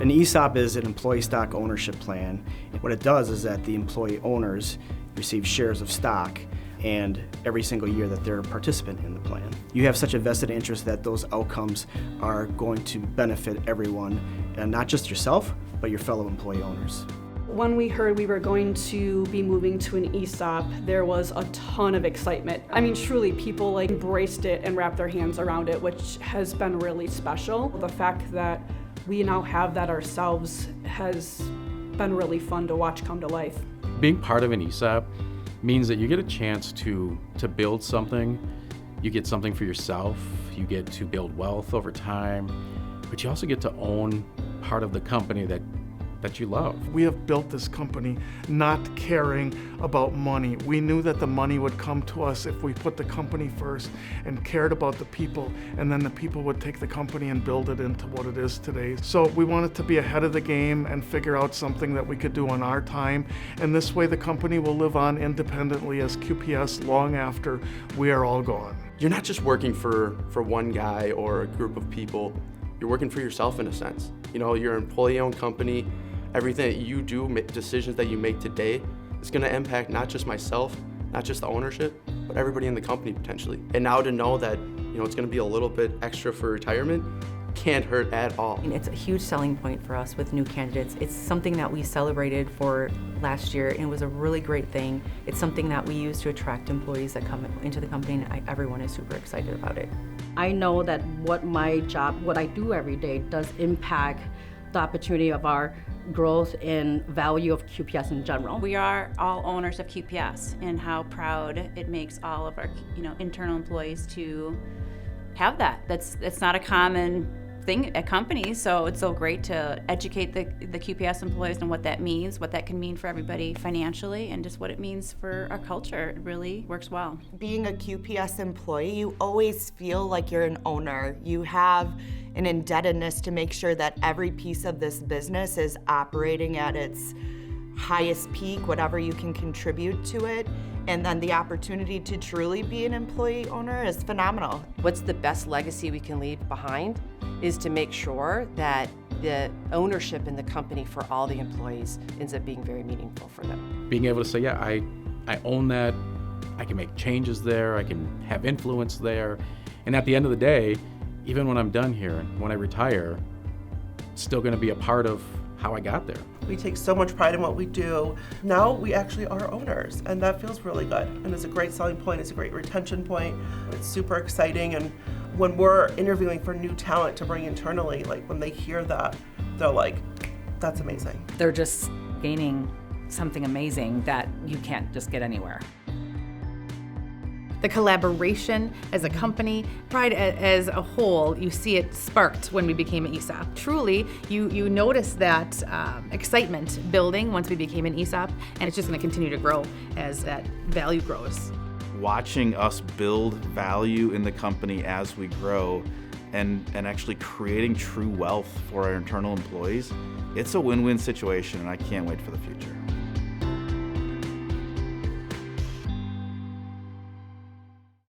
An ESOP is an employee stock ownership plan. What it does is that the employee owners receive shares of stock and every single year that they're a participant in the plan. You have such a vested interest that those outcomes are going to benefit everyone, and not just yourself, but your fellow employee owners. When we heard we were going to be moving to an ESOP, there was a ton of excitement. I mean, truly, people embraced it and wrapped their hands around it, which has been really special. The fact that we now have that ourselves has been really fun to watch come to life. Being part of an ESOP means that you get a chance to build something. You get something for yourself, you get to build wealth over time, but you also get to own part of the company that you love. We have built this company not caring about money. We knew that the money would come to us if we put the company first and cared about the people, and then the people would take the company and build it into what it is today. So we wanted to be ahead of the game and figure out something that we could do on our time, and this way the company will live on independently as QPS long after we are all gone. You're not just working for one guy or a group of people, you're working for yourself in a sense. You know, you're an employee-owned company. Everything that you do, decisions that you make today, is going to impact not just myself, not just the ownership, but everybody in the company potentially. And now to know that, you know, it's going to be a little bit extra for retirement can't hurt at all. It's a huge selling point for us with new candidates. It's something that we celebrated for last year, and it was a really great thing. It's something that we use to attract employees that come into the company, and everyone is super excited about it. I know that what my job, what I do every day, does impact the opportunity of our growth and value of QPS in general. We are all owners of QPS, and how proud it makes all of our internal employees to have that. That's not a common thing at companies, so it's so great to educate the QPS employees on what that means, what that can mean for everybody financially, and just what it means for our culture. It really works well. Being a QPS employee, you always feel like you're an owner. You have an indebtedness to make sure that every piece of this business is operating at its highest peak, whatever you can contribute to it. And then the opportunity to truly be an employee owner is phenomenal. What's the best legacy we can leave behind is to make sure that the ownership in the company for all the employees ends up being very meaningful for them. Being able to say, yeah, I own that, I can make changes there, I can have influence there, and at the end of the day, even when I'm done here, when I retire, it's still going to be a part of how I got there. We take so much pride in what we do. Now we actually are owners, and that feels really good. And it's a great selling point, it's a great retention point. It's super exciting, and when we're interviewing for new talent to bring internally, like when they hear that, they're like, that's amazing. They're just gaining something amazing that you can't just get anywhere. The collaboration as a company, pride as a whole, you see it sparked when we became an ESOP. Truly, you notice that excitement building once we became an ESOP, and it's just going to continue to grow as that value grows. Watching us build value in the company as we grow and actually creating true wealth for our internal employees, it's a win-win situation, and I can't wait for the future.